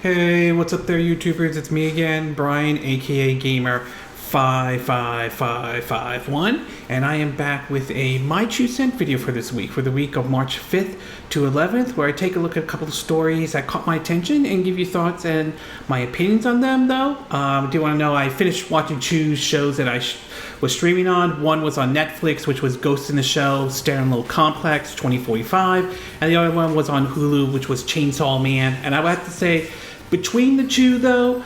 Hey, what's up there, YouTubers? It's me again, Brian, aka Gamer55551, and I am back with a My 2 Cent video for this week, for the week of March 5th to 11th, where I take a look at a couple of stories that caught my attention and give you thoughts and my opinions on them, though. Do you want to know, I finished watching two shows that I was streaming on. One was on Netflix, which was Ghost in the Shell, Standalone Complex 2045, and the other one was on Hulu, which was Chainsaw Man. And I would have to say, between the two, though,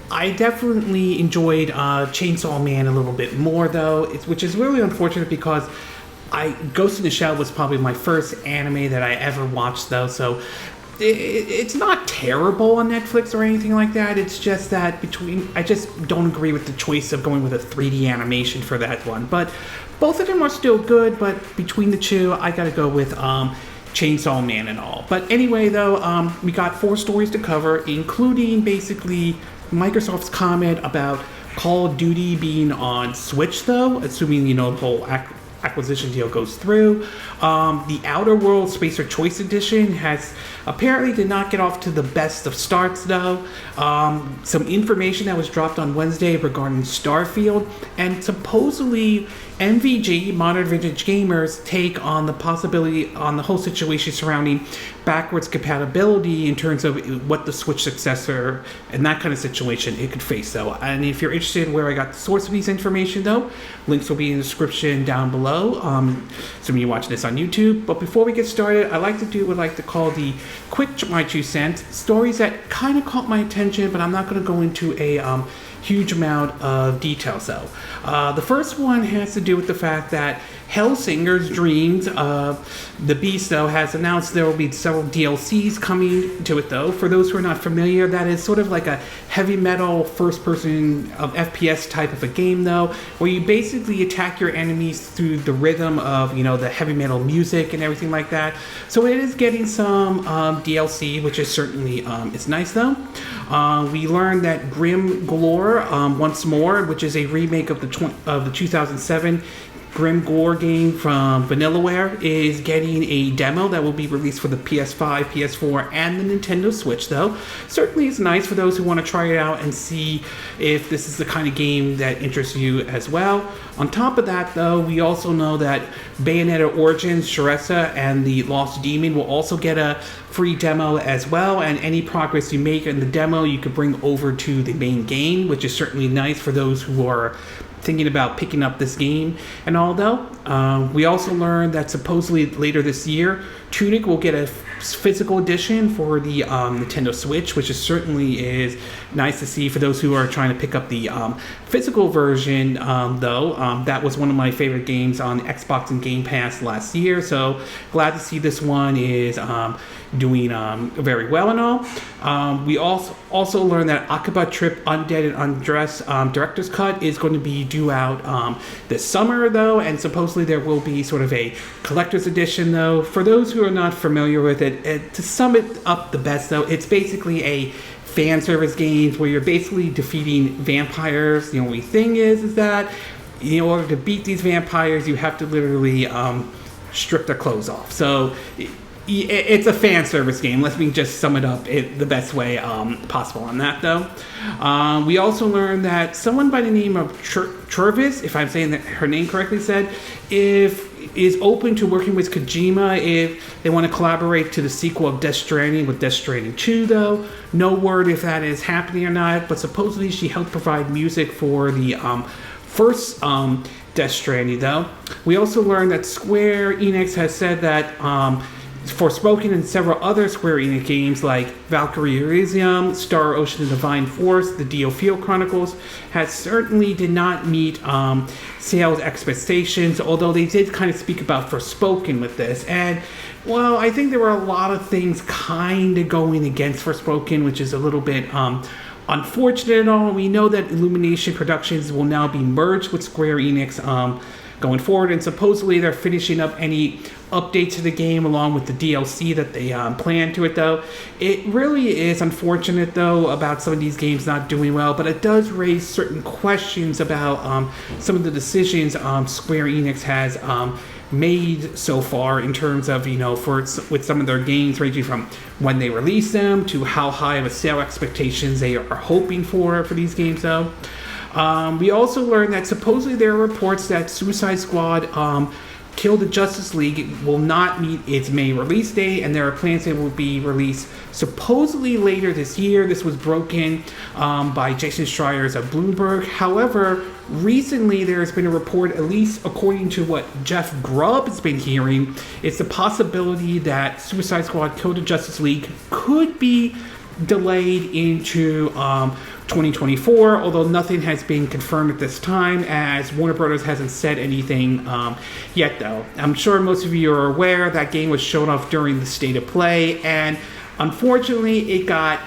I definitely enjoyed Chainsaw Man a little bit more, though, which is really unfortunate because Ghost in the Shell was probably my first anime that I ever watched, though, so it's not terrible on Netflix or anything like that. It's just that I just don't agree with the choice of going with a 3D animation for that one. But both of them are still good, but between the two, I gotta go with Chainsaw Man and all. But anyway, though, we got 4 stories to cover, including basically Microsoft's comment about Call of Duty being on Switch, though, assuming, the whole acquisition deal goes through. The Outer Worlds Spacer Choice Edition apparently did not get off to the best of starts, though. Some information that was dropped on Wednesday regarding Starfield, and supposedly MVG, Modern Vintage Gamers, take on the possibility on the whole situation surrounding backwards compatibility in terms of what the Switch Successor and that kind of situation it could face, though. And if you're interested in where I got the source of these information, though, links will be in the description down below. So when you're watching this on YouTube. But before we get started, I like to do what I like to call the quick My 2 Cents, stories that kind of caught my attention, but I'm not going to go into a huge amount of details, though. The first one has to do with the fact that Hellsinger's Dreams, the Beast, though, has announced there will be several DLCs coming to it, though. For those who are not familiar, that is sort of like a heavy metal first-person FPS type of a game, though, where you basically attack your enemies through the rhythm of, the heavy metal music and everything like that. So it is getting some DLC, which is certainly it's nice, though. We learned that Grim Gore, once more, which is a remake of the 2007 Grim Gore game from Vanillaware, is getting a demo that will be released for the PS5, PS4, and the Nintendo Switch, though. Certainly it's nice for those who want to try it out and see if this is the kind of game that interests you as well. On top of that, though, we also know that Bayonetta Origins, Successor, and the Lost Demon will also get a free demo as well, and any progress you make in the demo you could bring over to the main game, which is certainly nice for those who are thinking about picking up this game and all, though. We also learned that supposedly later this year, Tunic will get a physical edition for the Nintendo Switch, which certainly is nice to see for those who are trying to pick up the physical version, though. That was one of my favorite games on Xbox and Game Pass last year, so glad to see this one is doing very well and all. We also learned that Akiba Trip Undead and Undressed Director's Cut is going to be due out this summer, though, and supposedly there will be sort of a collector's edition, though. For those who are not familiar with it, to sum it up the best, though, it's basically a fan service game where you're basically defeating vampires. The only thing is that in order to beat these vampires, you have to literally strip their clothes off. So it's a fan service game. Let me just sum it up the best way possible on that, though. We also learned that someone by the name of Chervis, if I'm saying her name correctly, is open to working with Kojima if they want to collaborate to the sequel of Death Stranding with Death Stranding 2, though. No word if that is happening or not, but supposedly she helped provide music for the first Death Stranding, though. We also learned that Square Enix has said that Forspoken and several other Square Enix games like Valkyrie Elysium, Star Ocean and Divine Force, the Dio Field Chronicles, certainly did not meet sales expectations, although they did kind of speak about Forspoken with this. And, well, I think there were a lot of things kind of going against Forspoken, which is a little bit unfortunate and all. We know that Illumination Productions will now be merged with Square Enix going forward, and supposedly they're finishing up any update to the game along with the DLC that they plan to it, though. It really is unfortunate, though, about some of these games not doing well, but it does raise certain questions about some of the decisions Square Enix has made so far in terms of, with some of their games, ranging from when they release them to how high of a sale expectations they are hoping for these games, though. We also learned that supposedly there are reports that Suicide Squad Kill the Justice League will not meet its May release date, and there are plans that it will be released supposedly later this year. This was broken by Jason Schreier of Bloomberg. However, recently there has been a report, at least according to what Jeff Grubb has been hearing, it's a possibility that Suicide Squad Kill the Justice League could be delayed into 2024, although nothing has been confirmed at this time, as Warner Brothers hasn't said anything yet, though. I'm sure most of you are aware that game was shown off during the State of Play, and unfortunately it got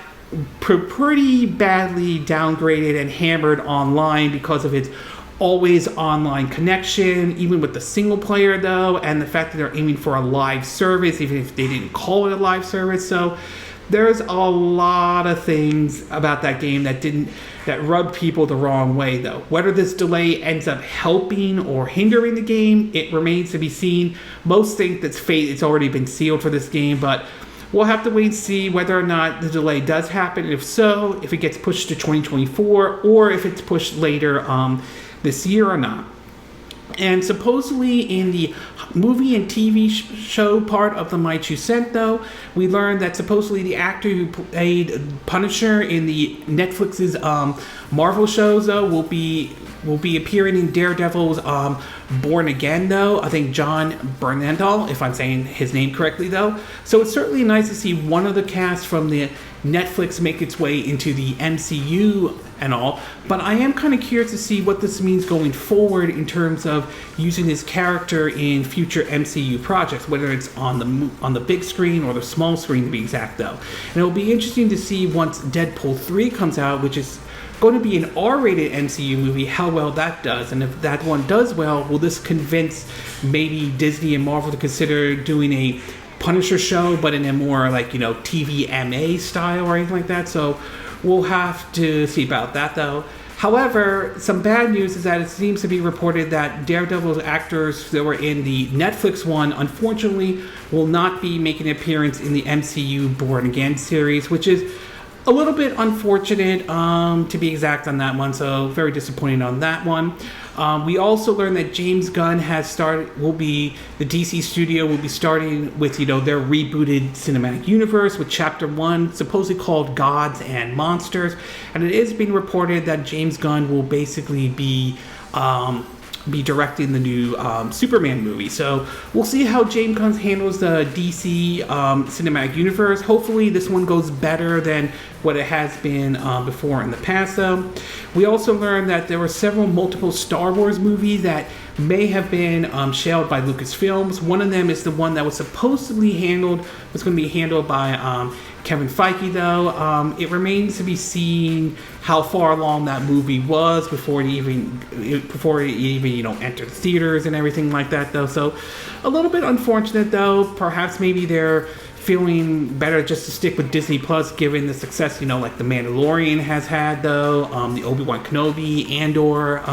pretty badly downgraded and hammered online because of its always online connection, even with the single player, though, and the fact that they're aiming for a live service, even if they didn't call it a live service. So there's a lot of things about that game that rubbed people the wrong way, though. Whether this delay ends up helping or hindering the game, it remains to be seen. Most think that it's already been sealed for this game, but we'll have to wait and see whether or not the delay does happen. If so, if it gets pushed to 2024, or if it's pushed later this year or not. And supposedly in the movie and TV show part of the My Two Cent, though, we learned that supposedly the actor who played Punisher in the Netflix's Marvel shows, though, will be appearing in Daredevil's Born Again, though. I think John Bernthal, if I'm saying his name correctly, though. So it's certainly nice to see one of the cast from the Netflix make its way into the MCU and all, but I am kind of curious to see what this means going forward in terms of using his character in future MCU projects, whether it's on the big screen or the small screen, to be exact, though. And it'll be interesting to see once Deadpool 3 comes out, which is going to be an R-rated MCU movie, how well that does. And if that one does well, will this convince maybe Disney and Marvel to consider doing a Punisher show, but in a more TVMA style or anything like that? So we'll have to see about that, though. However, some bad news is that it seems to be reported that Daredevil's actors that were in the Netflix one, unfortunately, will not be making an appearance in the MCU Born Again series, which is a little bit unfortunate, to be exact, on that one. So very disappointing on that one. We also learned that James Gunn the DC studio will be starting with, their rebooted cinematic universe with Chapter 1, supposedly called Gods and Monsters. And it is being reported that James Gunn will basically be directing the new Superman movie. So we'll see how James Gunn handles the DC cinematic universe. Hopefully this one goes better than what it has been before in the past, though. We also learned that there were multiple Star Wars movies that may have been shelved by Lucasfilms. One of them is the one that was going to be handled by Kevin Feige, though. It remains to be seen how far along that movie was before it even entered theaters and everything like that, though. So a little bit unfortunate, though. Perhaps maybe they're feeling better just to stick with Disney Plus, given the success, like The Mandalorian has had, though, the Obi-Wan Kenobi, Andor,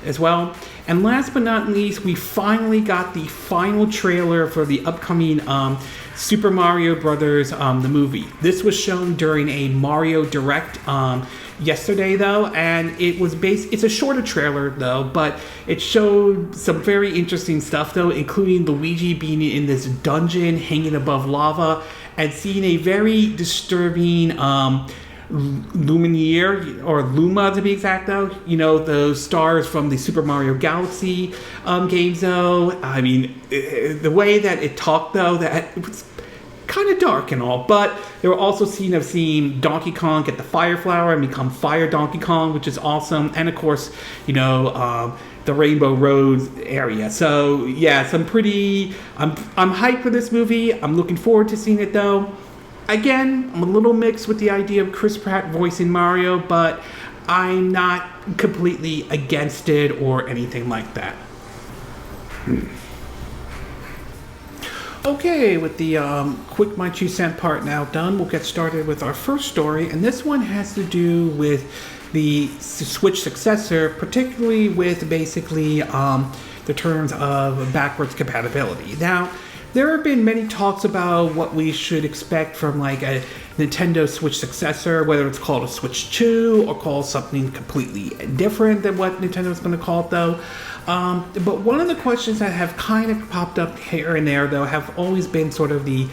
as well. And last but not least, we finally got the final trailer for the upcoming Super Mario Brothers, the movie. This was shown during a Mario Direct yesterday, though, and it's a shorter trailer, though, but it showed some very interesting stuff, though, including Luigi being in this dungeon hanging above lava and seeing a very disturbing Lumiere, or Luma to be exact, though. Those stars from the Super Mario Galaxy games, though. I mean, the way that it talked, though, that it was kind of dark and all, but there were also scenes of seeing Donkey Kong get the Fire Flower and become Fire Donkey Kong, which is awesome. And of course, the Rainbow Road area. So yeah, I'm hyped for this movie. I'm looking forward to seeing it, though. Again, I'm a little mixed with the idea of Chris Pratt voicing Mario, but I'm not completely against it or anything like that. Okay, with the quick My Two Cent part now done, we'll get started with our first story, and this one has to do with the Switch Successor, particularly with basically the terms of backwards compatibility. Now, there have been many talks about what we should expect from like a Nintendo Switch successor, whether it's called a Switch 2 or called something completely different than what Nintendo's going to call it, though. But one of the questions that have kind of popped up here and there, though, have always been sort of the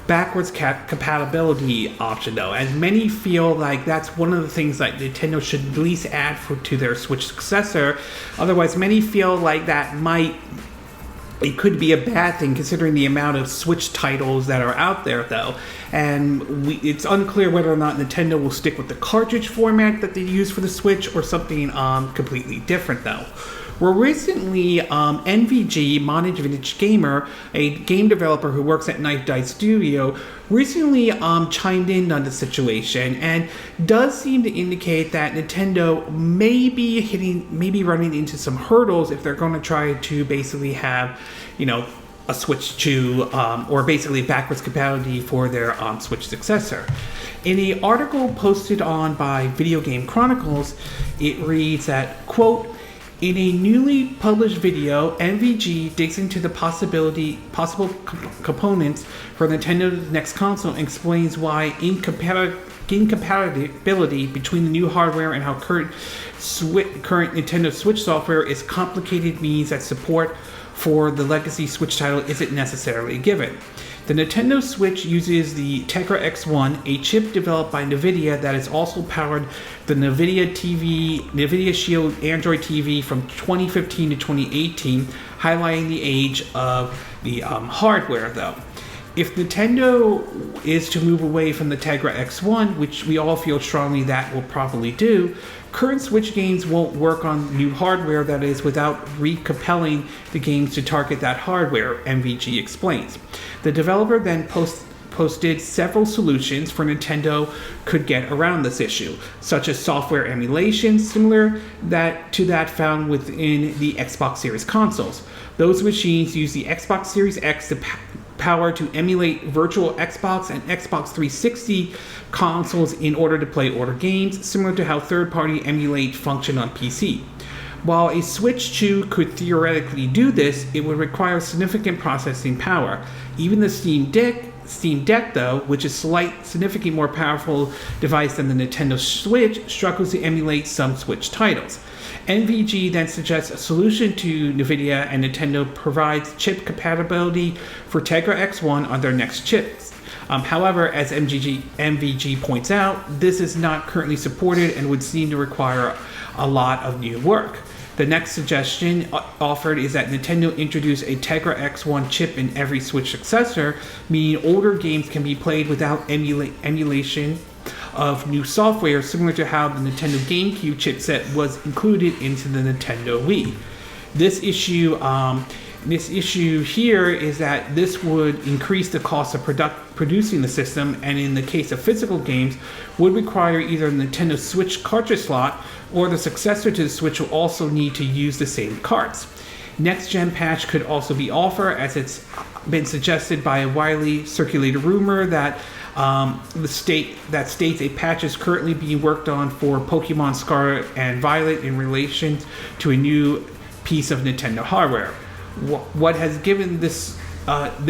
backwards compatibility option, though, as many feel like that's one of the things that Nintendo should at least add to their Switch successor. Otherwise, many feel like it could be a bad thing considering the amount of Switch titles that are out there, though. And it's unclear whether or not Nintendo will stick with the cartridge format that they use for the Switch or something completely different, though. Well, recently, NVG, Modern Vintage Gamer, a game developer who works at Aulx Studio, recently chimed in on the situation and does seem to indicate that Nintendo may be running into some hurdles if they're going to try to basically have, a Switch 2 or basically backwards compatibility for their Switch successor. In an article posted by Video Game Chronicles, it reads that, quote, in a newly published video, NVG digs into the possible components for Nintendo's next console and explains why incompatibility between the new hardware and how current Nintendo Switch software is complicated means that support for the legacy Switch title isn't necessarily given. The Nintendo Switch uses the Tegra X1, a chip developed by NVIDIA that has also powered the NVIDIA Shield Android TV from 2015 to 2018, highlighting the age of the hardware, though. If Nintendo is to move away from the Tegra X1, which we all feel strongly that will probably do, current Switch games won't work on new hardware, that is, without recompelling the games to target that hardware, MVG explains. The developer then posted several solutions for Nintendo could get around this issue, such as software emulation similar to that found within the Xbox Series consoles. Those machines use the Xbox Series X power to emulate virtual Xbox and Xbox 360 consoles in order to play older games, similar to how third-party emulate function on PC. While a Switch 2 could theoretically do this, it would require significant processing power. Even the Steam Deck, though, which is significantly more powerful device than the Nintendo Switch, struggles to emulate some Switch titles. NVG then suggests a solution to NVIDIA, and Nintendo provides chip compatibility for Tegra X1 on their next chips. However, as MVG points out, this is not currently supported and would seem to require a lot of new work. The next suggestion offered is that Nintendo introduce a Tegra X1 chip in every Switch successor, meaning older games can be played without emulation of new software, similar to how the Nintendo GameCube chipset was included into the Nintendo Wii. This issue here is that this would increase the cost of producing the system, and in the case of physical games, would require either the Nintendo Switch cartridge slot or the successor to the Switch will also need to use the same carts. Next gen patch could also be offered, as it's been suggested by a widely circulated rumor that states a patch is currently being worked on for Pokemon Scarlet and Violet in relation to a new piece of Nintendo hardware. What has given this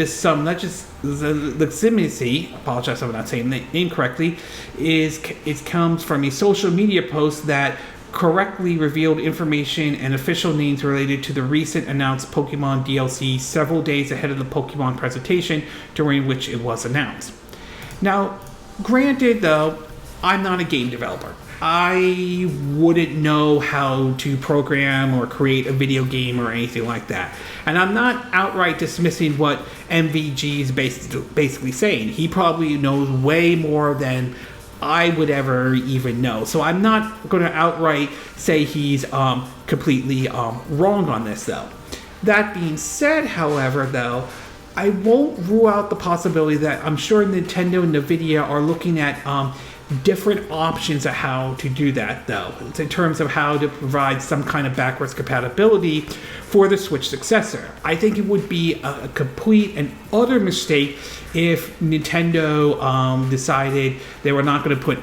some legitimacy, apologize if I'm not saying the name correctly, it comes from a social media post that correctly revealed information and official names related to the recent announced Pokemon DLC several days ahead of the Pokemon presentation, during which it was announced. Now, granted though, I'm not a game developer. I wouldn't know how to program or create a video game or anything like that. And I'm not outright dismissing what MVG is basically saying. He probably knows way more than I would ever even know. So I'm not going to outright say he's completely wrong on this, though. That being said, however, though, I won't rule out the possibility that I'm sure Nintendo and NVIDIA are looking at different options of how to do that, though, in terms of how to provide some kind of backwards compatibility for the Switch successor. I think it would be a complete and utter mistake if Nintendo decided they were not going to put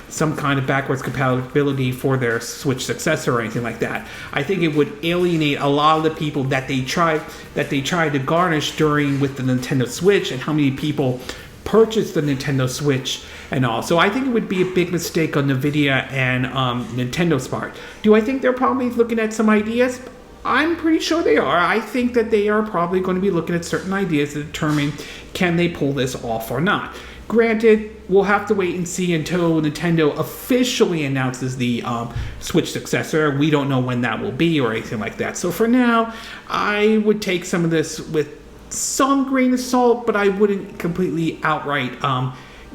some kind of backwards compatibility for their Switch successor or anything like that. I think it would alienate a lot of the people that they tried to garnish with the Nintendo Switch, and how many people purchased the Nintendo Switch and all. So I think it would be a big mistake on NVIDIA and Nintendo's part. Do I think they're probably looking at some ideas? I'm pretty sure they are. I think that they are probably going to be looking at certain ideas to determine, can they pull this off or not. Granted, we'll have to wait and see until Nintendo officially announces the Switch successor. We don't know when that will be or anything like that. So for now, I would take some of this with some grain of salt, but I wouldn't completely outright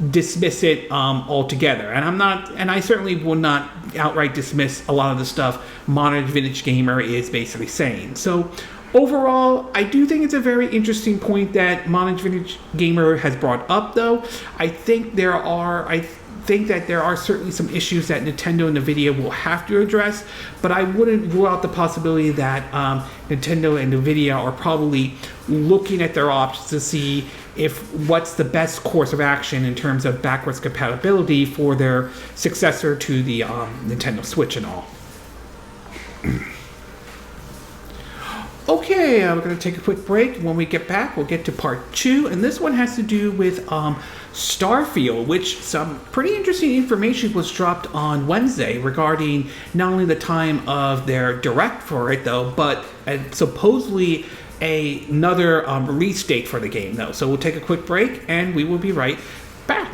dismiss it altogether. And I certainly will not outright dismiss a lot of the stuff Modern Vintage Gamer is basically saying. So overall, I do think it's a very interesting point that Modern Vintage Gamer has brought up, though. I think that there are certainly some issues that Nintendo and NVIDIA will have to address, but I wouldn't rule out the possibility that Nintendo and NVIDIA are probably looking at their options to see what's the best course of action in terms of backwards compatibility for their successor to the Nintendo Switch and all. Okay, we're going to take a quick break. When we get back, we'll get to part 2, and this one has to do with Starfield, which some pretty interesting information was dropped on Wednesday regarding not only the time of their direct for it, though, but supposedly another release date for the game, though. So we'll take a quick break, and we will be right back.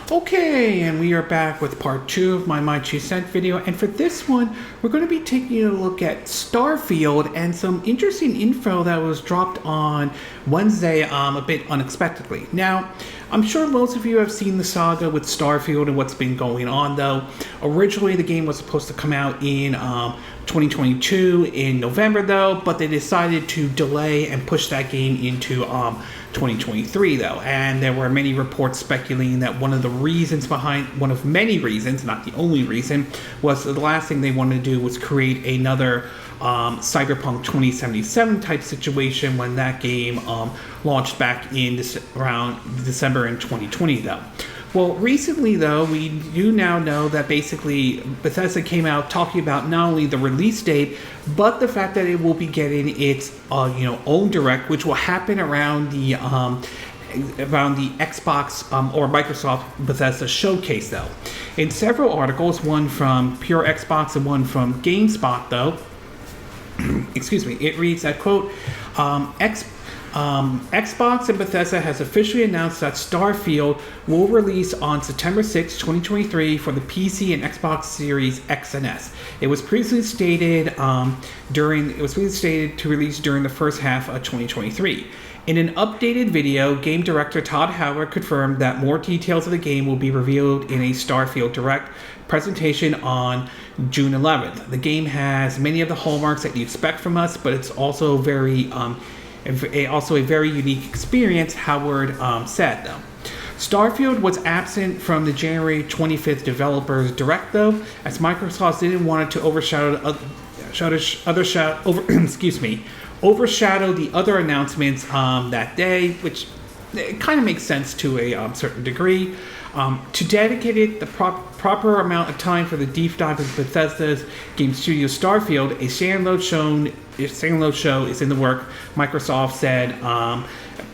Okay, and we are back with part 2 of my 2 cent video, and for this one, we're going to be taking a look at Starfield and some interesting info that was dropped on Wednesday a bit unexpectedly. Now, I'm sure most of you have seen the saga with Starfield and what's been going on, though. Originally, the game was supposed to come out in 2022 in November, though, but they decided to delay and push that game into 2023, though. And there were many reports speculating that one of many reasons, not the only reason, was the last thing they wanted to do was create another Cyberpunk 2077 type situation when that game launched back in around December in 2020, though. Well, recently, though, we do now know that basically Bethesda came out talking about not only the release date, but the fact that it will be getting its own direct, which will happen around the Xbox or Microsoft Bethesda showcase, though. In several articles, one from Pure Xbox and one from GameSpot, though, it reads that, quote, Xbox and Bethesda has officially announced that Starfield will release on September 6, 2023 for the PC and Xbox Series X and S. It was previously stated to release during the first half of 2023. In an updated video, game director Todd Howard confirmed that more details of the game will be revealed in a Starfield Direct presentation on June 11th. The game has many of the hallmarks that you expect from us, but it's also a very unique experience, Howard said, though. Starfield was absent from the January 25th Developers Direct, though, as Microsoft didn't want it to overshadow the other announcements that day, which it kind of makes sense to a certain degree. To dedicate it the proper amount of time for the deep dive of Bethesda's game studio Starfield, a standalone show is in the work, Microsoft said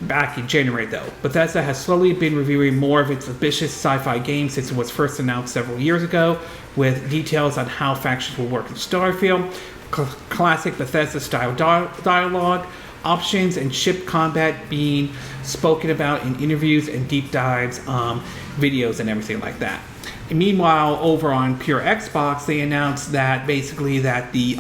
back in January, though. Bethesda has slowly been reviewing more of its ambitious sci-fi games since it was first announced several years ago, with details on how factions will work in Starfield, classic Bethesda-style dialogue, options, and ship combat being spoken about in interviews and deep dives, videos, and everything like that. And meanwhile, over on Pure Xbox, they announced that basically that the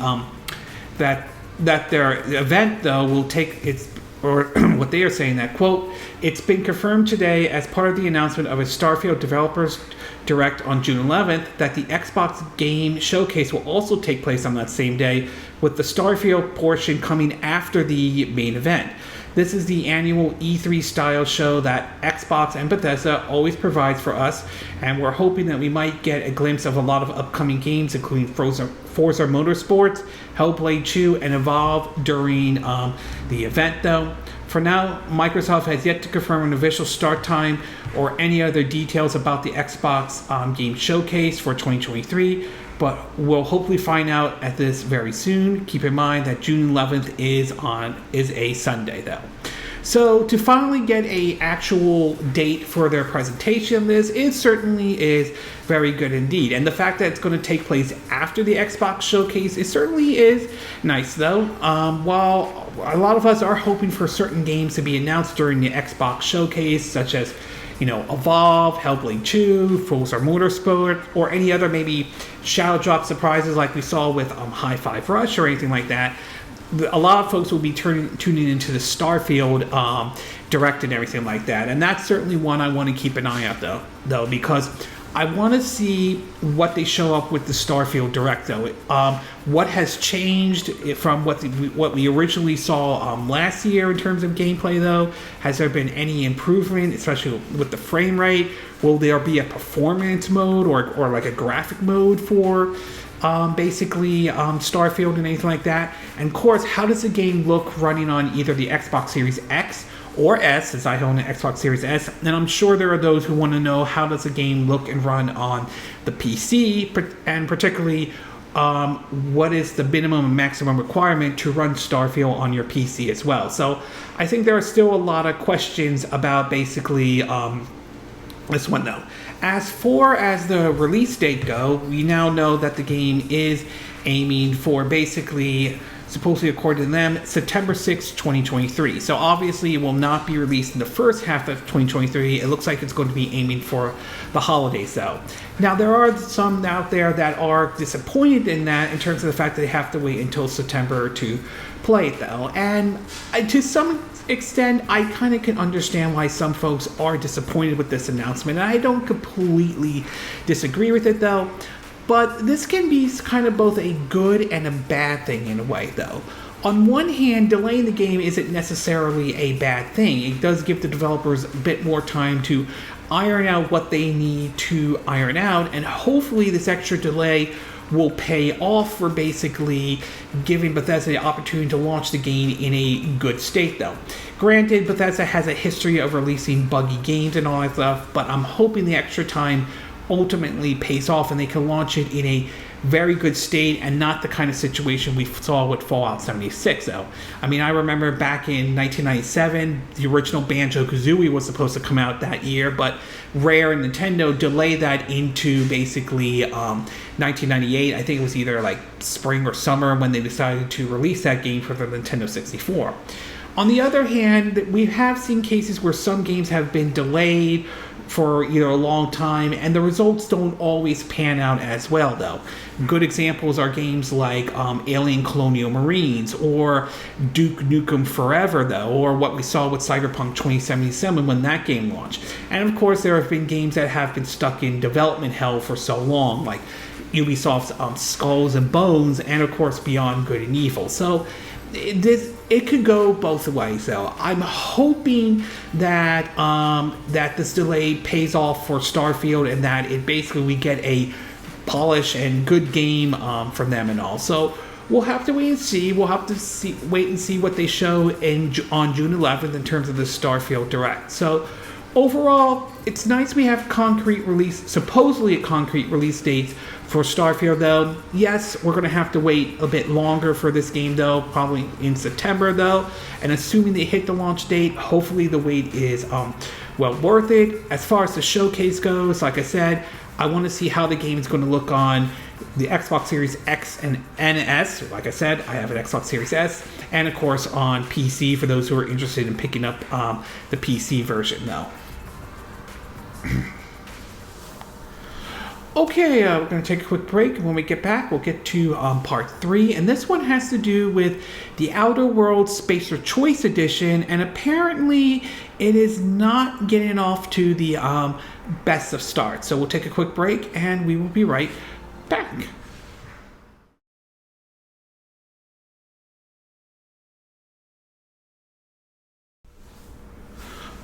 that their event, though, will take its, or what they are saying that, quote, it's been confirmed today as part of the announcement of a Starfield Developers Direct on June 11th, that the Xbox Game Showcase will also take place on that same day, with the Starfield portion coming after the main event. This is the annual E3 style show that Xbox and Bethesda always provides for us, and we're hoping that we might get a glimpse of a lot of upcoming games, including Forza Motorsports, Hellblade 2, and Evolve during the event, though. For now, Microsoft has yet to confirm an official start time or any other details about the Xbox Game Showcase for 2023, but we'll hopefully find out at this very soon. Keep in mind that June 11th is a Sunday, though. So to finally get a actual date for their presentation of this, it certainly is very good indeed. And the fact that it's going to take place after the Xbox Showcase, it certainly is nice, though. While a lot of us are hoping for certain games to be announced during the Xbox Showcase, such as Evolve, Hellblade 2, Forza Motorsport, or any other maybe shadow drop surprises like we saw with Hi-Fi Rush or anything like that, a lot of folks will be tuning into the Starfield Direct and everything like that. And that's certainly one I want to keep an eye out, though, because I want to see what they show up with the Starfield Direct, though. What has changed from what we originally saw last year in terms of gameplay, though? Has there been any improvement, especially with the frame rate? Will there be a performance mode or like a graphic mode for basically Starfield and anything like that? And of course, how does the game look running on either the Xbox Series X or S, since I own an Xbox Series S? And I'm sure there are those who want to know how does the game look and run on the PC, and particularly what is the minimum and maximum requirement to run Starfield on your PC as well. So I think there are still a lot of questions about basically this one, though. As far as the release date go, we now know that the game is aiming for basically, supposedly according to them, September 6th, 2023. So obviously it will not be released in the first half of 2023. It looks like it's going to be aiming for the holidays, though. Now, there are some out there that are disappointed in that in terms of the fact that they have to wait until September to play it, though. And to some extent, I kind of can understand why some folks are disappointed with this announcement. And I don't completely disagree with it, though. But this can be kind of both a good and a bad thing in a way, though. On one hand, delaying the game isn't necessarily a bad thing. It does give the developers a bit more time to iron out what they need to iron out, and hopefully this extra delay will pay off for basically giving Bethesda the opportunity to launch the game in a good state, though. Granted, Bethesda has a history of releasing buggy games and all that stuff, but I'm hoping the extra time ultimately pays off and they can launch it in a very good state and not the kind of situation we saw with Fallout 76, though. I mean, I remember back in 1997, the original Banjo-Kazooie was supposed to come out that year, but Rare and Nintendo delayed that into basically 1998. I think it was either like spring or summer when they decided to release that game for the Nintendo 64. On the other hand, we have seen cases where some games have been delayed for a long time, and the results don't always pan out as well, though. Good examples are games like Alien Colonial Marines or Duke Nukem Forever, though, or what we saw with Cyberpunk 2077 when that game launched. And of course, there have been games that have been stuck in development hell for so long, like Ubisoft's Skulls and Bones, and of course Beyond Good and Evil. So it could go both ways, though. I'm hoping that that this delay pays off for Starfield and that it basically we get a polished and good game from them and all. So we'll have to wait and see. We'll have to wait and see what they show on June 11th in terms of the Starfield Direct. So overall, it's nice we have supposedly a concrete release date for Starfield, though. Yes, we're going to have to wait a bit longer for this game, though, probably in September, though. And assuming they hit the launch date, hopefully the wait is well worth it. As far as the showcase goes, like I said, I want to see how the game is going to look on the Xbox Series X and S. Like I said, I have an Xbox Series S, and of course on PC for those who are interested in picking up the PC version, though. Okay, we're going to take a quick break, and when we get back, we'll get to part 3, and this one has to do with the Outer Worlds Spacer Choice Edition, and apparently it is not getting off to the best of starts. So we'll take a quick break, and we will be right back.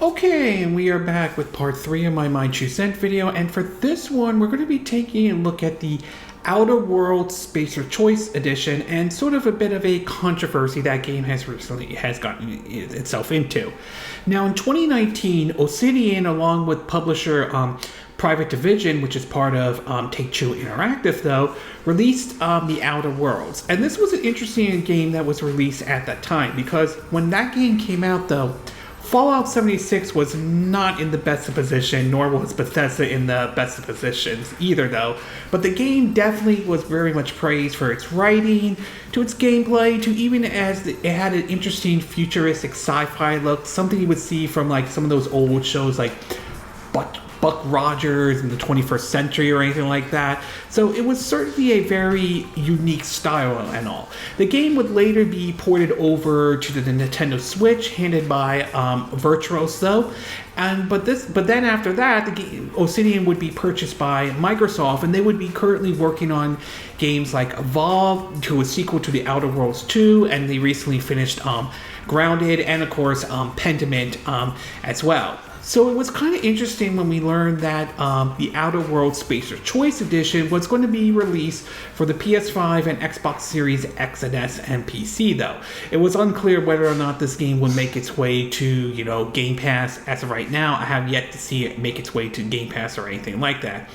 Okay, and we are back with part 3 of my Choose Cent video, and for this one, we're going to be taking a look at the Outer Worlds Spacer Choice Edition, and sort of a bit of a controversy that game has gotten itself into. Now, in 2019, Obsidian, along with publisher Private Division, which is part of Take-Two Interactive, though, released the Outer Worlds. And this was an interesting game that was released at that time, because when that game came out, though, Fallout 76 was not in the best of position, nor was Bethesda in the best of positions either, though. But the game definitely was very much praised for its writing, to its gameplay, to even as it had an interesting futuristic sci-fi look, something you would see from like some of those old shows like Buck Rogers in the 21st century or anything like that. So it was certainly a very unique style and all. The game would later be ported over to the Nintendo Switch, handed by Virtuos though. But then after that, Obsidian would be purchased by Microsoft, and they would be currently working on games like Evolve, to a sequel to the Outer Worlds 2, and they recently finished Grounded, and of course Pentiment as well. So it was kind of interesting when we learned that the Outer Worlds Spacer Choice Edition was going to be released for the PS5 and Xbox Series X and S and PC, though. It was unclear whether or not this game would make its way to, Game Pass. As of right now, I have yet to see it make its way to Game Pass or anything like that.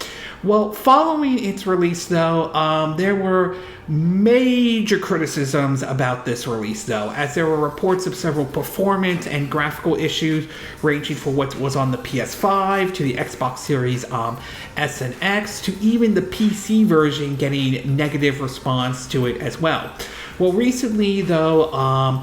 Well, following its release, though, there were major criticisms about this release, though, as there were reports of several performance and graphical issues ranging from what was on the PS5 to the Xbox Series S and X to even the PC version getting negative response to it as well. Well, recently, though,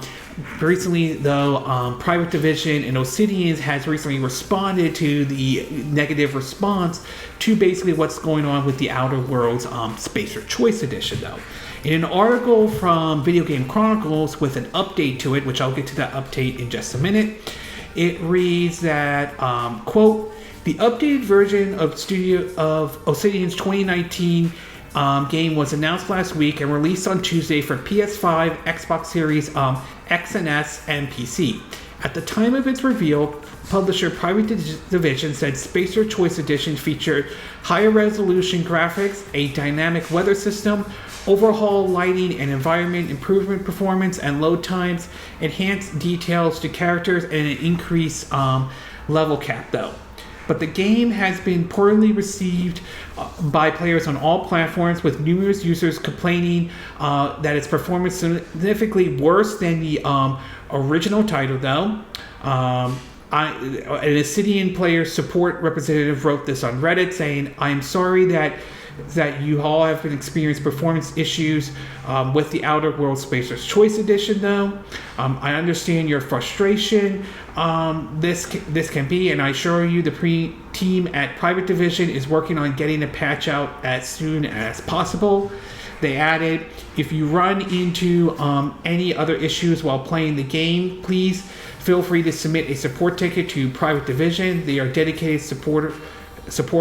Private Division and Obsidian has recently responded to the negative response to basically what's going on with the Outer Worlds Spacer Choice Edition, though. In an article from Video Game Chronicles with an update to it, which I'll get to that update in just a minute, it reads that, quote, the updated version of Obsidian's 2019 game was announced last week and released on Tuesday for PS5, Xbox Series X and S, and PC. At the time of its reveal, publisher Private Division said Spacer Choice Edition featured higher resolution graphics, a dynamic weather system, overhaul lighting and environment improvement performance and load times, enhanced details to characters, and an increased level cap, though. But the game has been poorly received by players on all platforms, with numerous users complaining that its performance is significantly worse than the original title, though. An Obsidian player support representative wrote this on Reddit, saying, I am sorry that you all have been experiencing performance issues with the Outer Worlds Spacer's Choice Edition, though. I understand your frustration. This can be, and I assure you the team at Private Division is working on getting a patch out as soon as possible. They added, if you run into any other issues while playing the game, please feel free to submit a support ticket to Private Division. They are dedicated support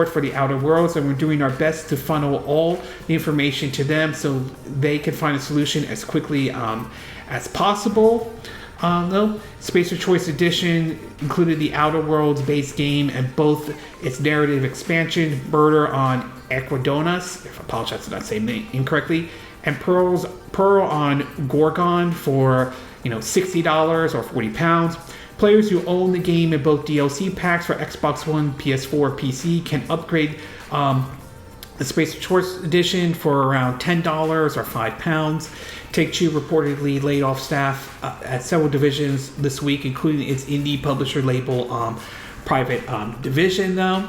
for the Outer Worlds, and we're doing our best to funnel all the information to them so they can find a solution as quickly as possible. Though Spacer Choice Edition included the Outer Worlds base game and both its narrative expansion, Murder on Aquadonas, if I apologize for not saying the name incorrectly, and Pearl on Gorgon for $60 or £40. Players who own the game in both DLC packs for Xbox One, PS4, PC can upgrade the Spacer Choice Edition for around $10 or £5. Take-Two reportedly laid off staff at several divisions this week, including its indie publisher label, Private Division, though.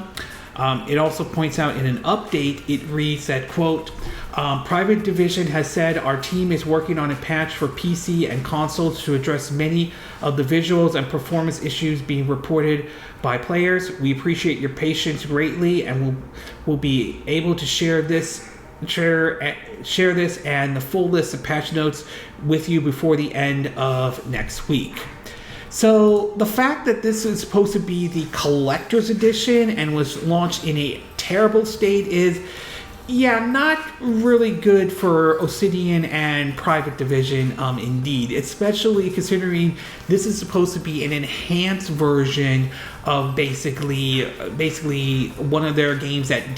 It also points out in an update, it reads that, quote, Private Division has said our team is working on a patch for PC and consoles to address many of the visuals and performance issues being reported by players. We appreciate your patience greatly, and we'll be able to share this and the full list of patch notes with you before the end of next week. So the fact that this is supposed to be the collector's edition and was launched in a terrible state is, not really good for Obsidian and Private Division, indeed, especially considering this is supposed to be an enhanced version of basically one of their games that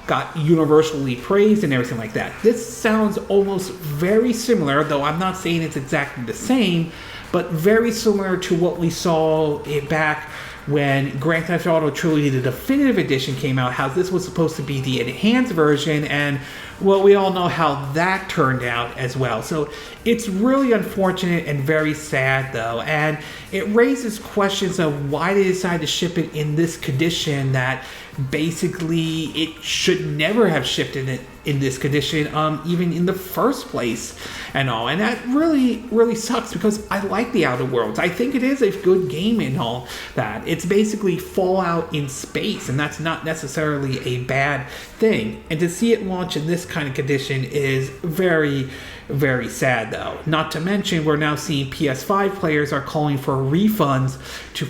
got universally praised and everything like that. This sounds almost very similar, though I'm not saying it's exactly the same, but very similar to what we saw back when Grand Theft Auto Trilogy, the Definitive Edition, came out, how this was supposed to be the enhanced version, and well, we all know how that turned out as well. So it's really unfortunate and very sad, though, and it raises questions of why they decided to ship it in this condition that basically it should never have shipped in this condition, even in the first place and all. And that really sucks, because I like the Outer Worlds. I think it is a good game and all that. It's basically Fallout in space, and that's not necessarily a bad thing. And to see it launch in this kind of condition is very, very sad, though. Not to mention, we're now seeing PS5 players are calling for refunds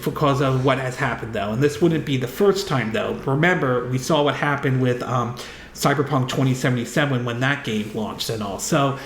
because of what has happened, though. And this wouldn't be the first time, though. Remember, we saw what happened with Cyberpunk 2077 when that game launched and all. So,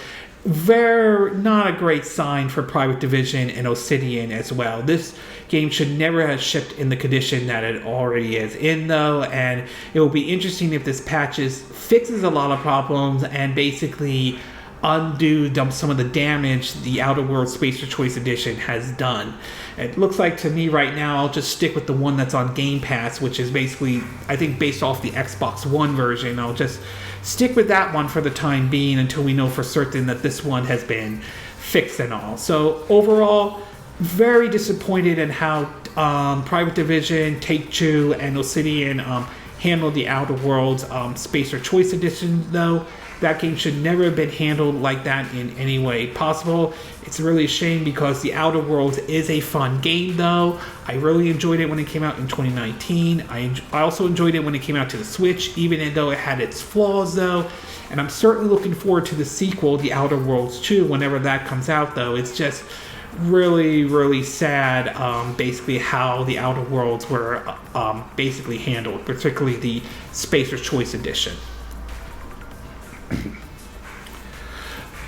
not a great sign for Private Division and Obsidian as well. This game should never have shipped in the condition that it already is in, though, and it will be interesting if this fixes a lot of problems and basically undo some of the damage the Outer Worlds Spacer Choice Edition has done. It looks like to me right now I'll just stick with the one that's on Game Pass, which is basically, I think, based off the Xbox One version. I'll just stick with that one for the time being until we know for certain that this one has been fixed and all. So overall, very disappointed in how Private Division, Take-Two, and Obsidian handled the Outer Worlds Spacer Choice Edition, though. That game should never have been handled like that in any way possible. It's really a shame, because the Outer Worlds is a fun game, though. I really enjoyed it when it came out in 2019. I also enjoyed it when it came out to the Switch, even though it had its flaws, though. And I'm certainly looking forward to the sequel, The Outer Worlds 2, whenever that comes out, though. It's just really, really sad, basically, how the Outer Worlds were basically handled, particularly the Spacer's Choice Edition.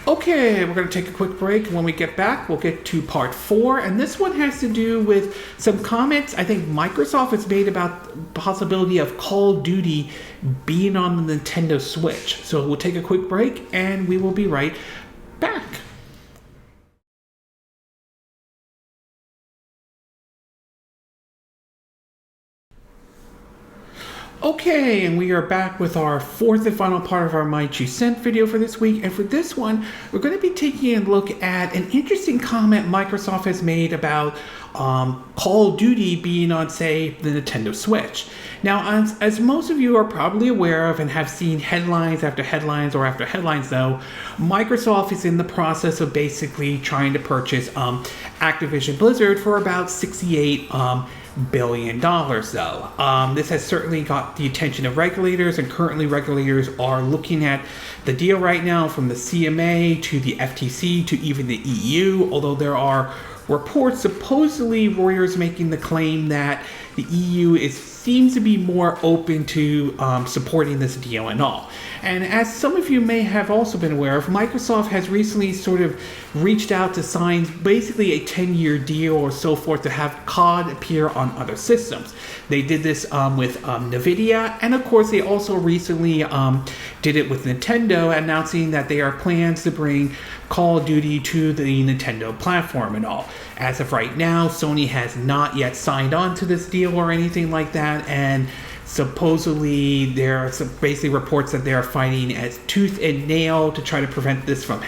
Okay, we're going to take a quick break. When we get back, we'll get to part 4, and this one has to do with some comments I think Microsoft has made about the possibility of Call of Duty being on the Nintendo Switch. So we'll take a quick break, and we will be right back. Okay, and we are back with our fourth and final part of our My 2 Cent video for this week. And for this one, we're going to be taking a look at an interesting comment Microsoft has made about Call of Duty being on, say, the Nintendo Switch. Now, as most of you are probably aware of and have seen headlines after headlines or after headlines, though, Microsoft is in the process of basically trying to purchase Activision Blizzard for about $68 billion, though. This has certainly got the attention of regulators, and currently regulators are looking at the deal right now, from the CMA to the FTC to even the EU, although there are reports, supposedly Reuters, making the claim that the EU seems to be more open to supporting this deal and all. And as some of you may have also been aware of, Microsoft has recently sort of reached out to sign basically a 10-year deal or so forth to have COD appear on other systems. They did this with NVIDIA, and of course they also recently did it with Nintendo, announcing that they are plans to bring Call of Duty to the Nintendo platform and all. As of right now, Sony has not yet signed on to this deal or anything like that, and Supposedly, there are some basically reports that they are fighting as tooth and nail to try to prevent this from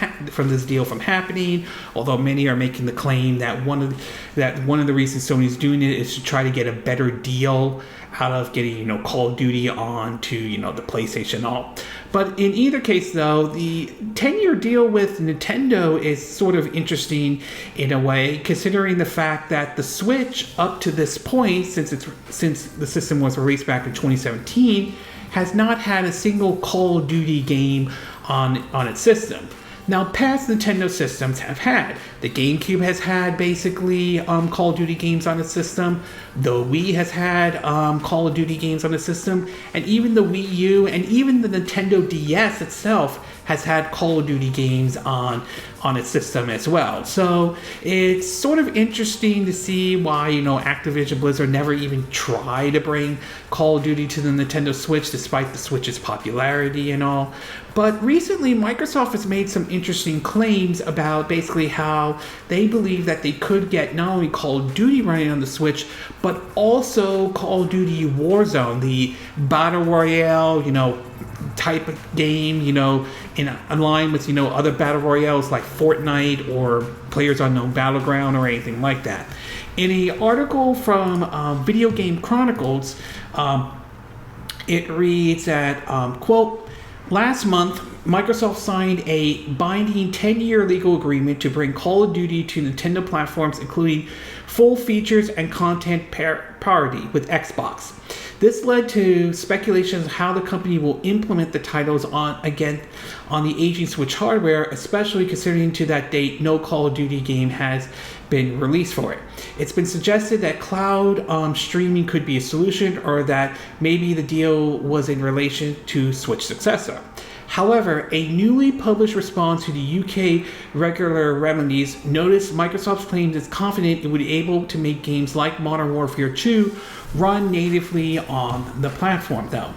this deal from happening. Although many are making the claim that one of the reasons Sony's doing it is to try to get a better deal out of getting Call of Duty onto the PlayStation and all. But in either case, though, the 10-year deal with Nintendo is sort of interesting in a way, considering the fact that the Switch, up to this point, since the system was released back in 2017, has not had a single Call of Duty game on its system. Now, past Nintendo systems have had. The GameCube has had basically Call of Duty games on its system. The Wii has had Call of Duty games on its system. And even the Wii U and even the Nintendo DS itself has had Call of Duty games on its system as well. So it's sort of interesting to see why, Activision Blizzard never even tried to bring Call of Duty to the Nintendo Switch, despite the Switch's popularity and all. But recently, Microsoft has made some interesting claims about basically how they believe that they could get not only Call of Duty running on the Switch, but also Call of Duty Warzone, the Battle Royale, type of game, in line with, other Battle Royales like Fortnite or PlayerUnknown's Battleground or anything like that. In an article from Video Game Chronicles, it reads that, quote, last month, Microsoft signed a binding 10-year legal agreement to bring Call of Duty to Nintendo platforms, including full features and content parity with Xbox. This led to speculations of how the company will implement the titles on the aging Switch hardware, especially considering to that date no Call of Duty game has been released for it. It's been suggested that cloud streaming could be a solution, or that maybe the deal was in relation to Switch Successor. However, a newly published response to the UK regular remedies noticed Microsoft's claims it's confident it would be able to make games like Modern Warfare 2 run natively on the platform, though.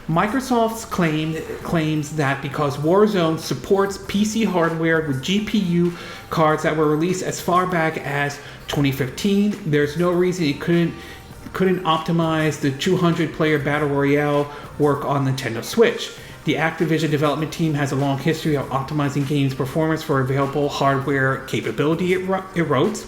Microsoft's claims that because Warzone supports PC hardware with GPU cards that were released as far back as 2015, there's no reason it couldn't optimize the 200-player Battle Royale work on Nintendo Switch. The Activision development team has a long history of optimizing games' performance for available hardware capability, it wrote.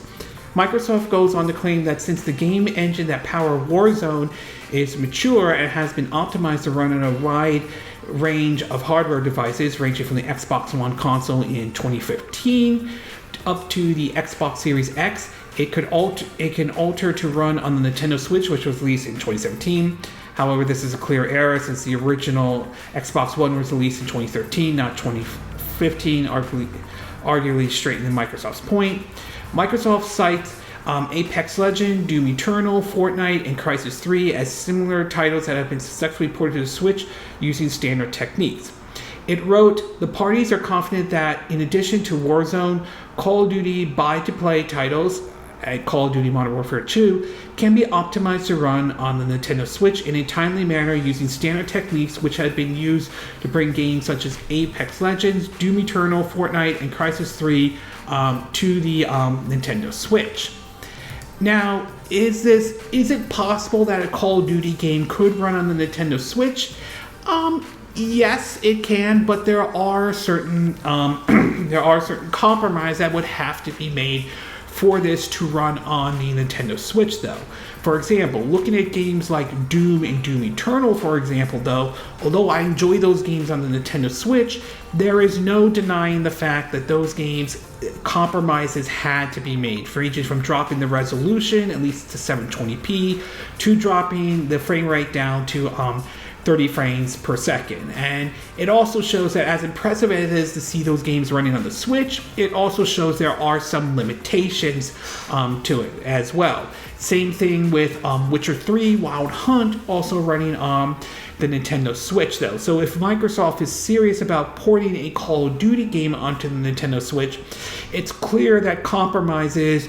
Microsoft goes on to claim that since the game engine that powers Warzone is mature and has been optimized to run on a wide range of hardware devices, ranging from the Xbox One console in 2015 up to the Xbox Series X, it can alter to run on the Nintendo Switch, which was released in 2017. However, this is a clear error since the original Xbox One was released in 2013, not 2015, arguably straightening Microsoft's point. Microsoft cites Apex Legends, Doom Eternal, Fortnite, and Crysis 3 as similar titles that have been successfully ported to the Switch using standard techniques. It wrote, the parties are confident that in addition to Warzone, Call of Duty buy-to-play titles, Call of Duty Modern Warfare 2, can be optimized to run on the Nintendo Switch in a timely manner using standard techniques which have been used to bring games such as Apex Legends, Doom Eternal, Fortnite, and Crysis 3 to the Nintendo Switch. Now, is it possible that a Call of Duty game could run on the Nintendo Switch? Yes, it can, but there are certain compromises that would have to be made for this to run on the Nintendo Switch, though. For example, looking at games like Doom and Doom Eternal, for example, though, although I enjoy those games on the Nintendo Switch, there is no denying the fact that those games, compromises had to be made, ranging from dropping the resolution, at least to 720p, to dropping the frame rate down to 30 frames per second. And it also shows that as impressive as it is to see those games running on the Switch, it also shows there are some limitations to it as well. Same thing with Witcher 3 Wild Hunt, also running on the Nintendo Switch, though. So if Microsoft is serious about porting a Call of Duty game onto the Nintendo Switch, it's clear that compromises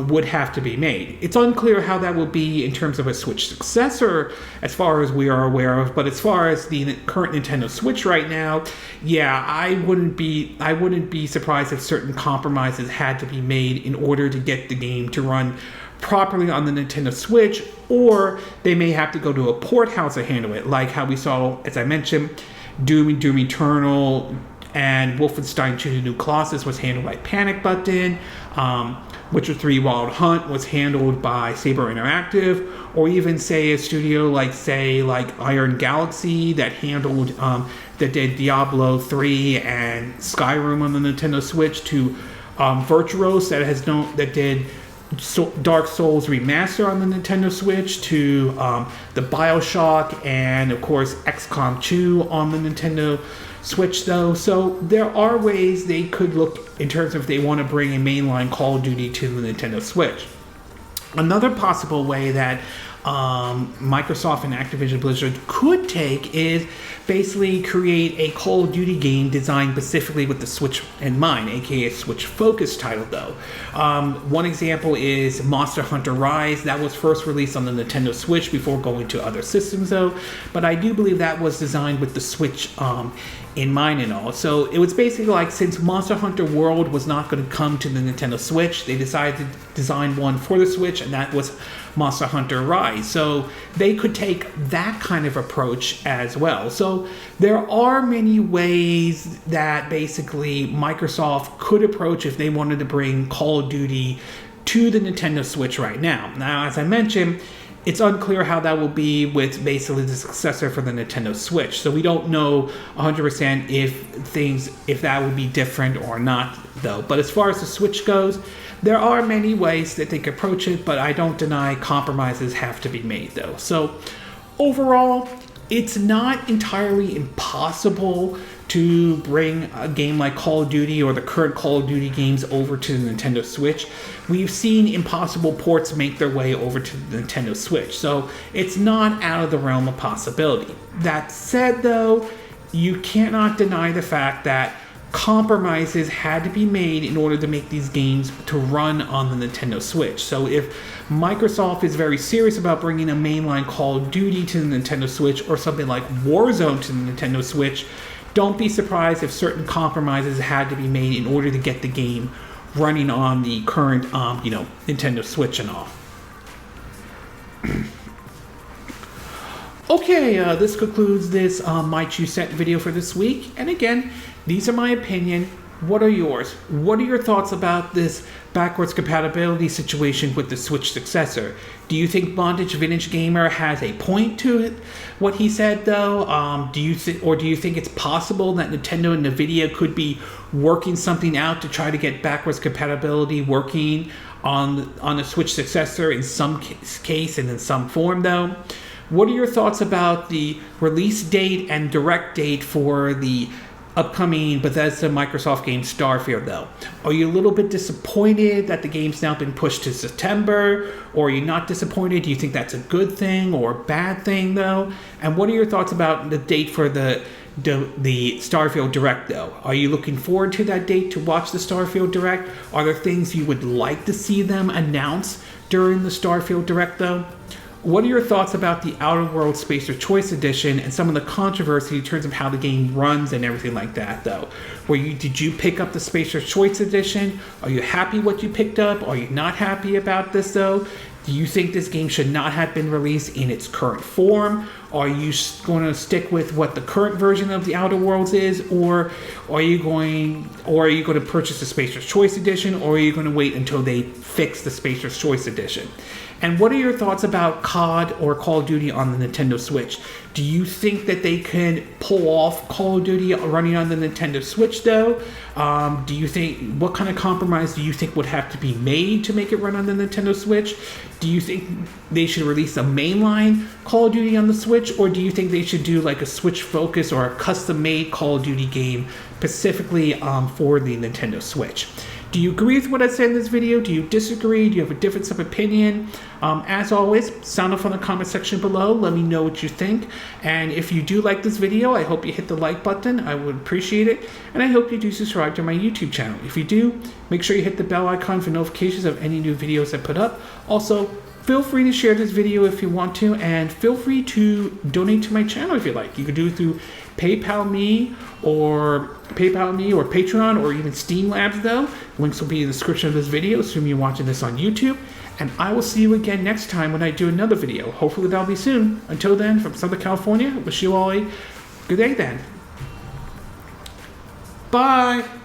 would have to be made. It's unclear how that will be in terms of a Switch successor, as far as we are aware of. But as far as the current Nintendo Switch right now, yeah, I wouldn't be surprised if certain compromises had to be made in order to get the game to run properly on the Nintendo Switch, or they may have to go to a port house to handle it, like how we saw, as I mentioned, Doom and Doom Eternal and Wolfenstein 2: The New Colossus was handled by Panic Button. Witcher 3 Wild Hunt was handled by Saber Interactive, or even say a studio like Iron Galaxy that handled that did Diablo 3 and Skyrim on the Nintendo Switch, to Virtuos that did Dark Souls Remaster on the Nintendo Switch, to the BioShock and of course XCOM 2 on the Nintendo Switch though. So there are ways they could look in terms of if they want to bring a mainline Call of Duty to the Nintendo Switch. Another possible way that Microsoft and Activision Blizzard could take is basically create a Call of Duty game designed specifically with the Switch in mind, aka a Switch-focused title though. One example is Monster Hunter Rise. That was first released on the Nintendo Switch before going to other systems though, but I do believe that was designed with the Switch in mind and all. So it was basically like, since Monster Hunter World was not going to come to the Nintendo Switch, they decided to design one for the Switch, and that was Monster Hunter Rise. So they could take that kind of approach as well. So there are many ways that basically Microsoft could approach if they wanted to bring Call of Duty to the Nintendo Switch right now. Now, as I mentioned, it's unclear how that will be with basically the successor for the Nintendo Switch. So we don't know 100% if that would be different or not though. But as far as the Switch goes, there are many ways that they could approach it, but I don't deny compromises have to be made though. So overall, it's not entirely impossible to bring a game like Call of Duty or the current Call of Duty games over to the Nintendo Switch. We've seen impossible ports make their way over to the Nintendo Switch, so it's not out of the realm of possibility. That said though, you cannot deny the fact that compromises had to be made in order to make these games to run on the Nintendo Switch. So if Microsoft is very serious about bringing a mainline Call of Duty to the Nintendo Switch, or something like Warzone to the Nintendo Switch, don't be surprised if certain compromises had to be made in order to get the game running on the current Nintendo Switch and all. Okay, this concludes this My 2 Cent video for this week. And again, these are my opinion. What are yours? What are your thoughts about this backwards compatibility situation with the Switch successor? Do you think Bondage Vintage Gamer has a point to it, what he said though? Do you think it's possible that Nintendo and Nvidia could be working something out to try to get backwards compatibility working on the Switch successor in some case and in some form though? What are your thoughts about the release date and direct date for the upcoming Bethesda Microsoft game Starfield though? Are you a little bit disappointed that the game's now been pushed to September? Or are you not disappointed? Do you think that's a good thing or a bad thing though? And what are your thoughts about the date for the Starfield Direct though? Are you looking forward to that date to watch the Starfield Direct? Are there things you would like to see them announce during the Starfield Direct though? What are your thoughts about the Outer Worlds Spacer Choice Edition and some of the controversy in terms of how the game runs and everything like that, though? Did you pick up the Spacer Choice Edition? Are you happy what you picked up? Are you not happy about this, though? Do you think this game should not have been released in its current form? Are you going to stick with what the current version of the Outer Worlds is, or are you going to purchase the Spacer's Choice Edition, or are you going to wait until they fix the Spacer's Choice Edition? And what are your thoughts about COD or Call of Duty on the Nintendo Switch? Do you think that they can pull off Call of Duty running on the Nintendo Switch though? What kind of compromise do you think would have to be made to make it run on the Nintendo Switch? Do you think they should release a mainline Call of Duty on the Switch, or do you think they should do like a Switch focus or a custom-made Call of Duty game specifically for the Nintendo Switch? Do you agree with what I said in this video? Do you disagree? Do you have a difference of opinion? As always, sound off on the comment section below. Let me know what you think. And if you do like this video, I hope you hit the like button. I would appreciate it. And I hope you do subscribe to my YouTube channel. If you do, make sure you hit the bell icon for notifications of any new videos I put up. Also, feel free to share this video if you want to, and feel free to donate to my channel if you like. You can do it through PayPal me or Patreon or even Steam Labs though. Links will be in the description of this video, assuming you're watching this on YouTube. And I will see you again next time when I do another video. Hopefully that'll be soon. Until then, from Southern California, wish you all a good day then. Bye!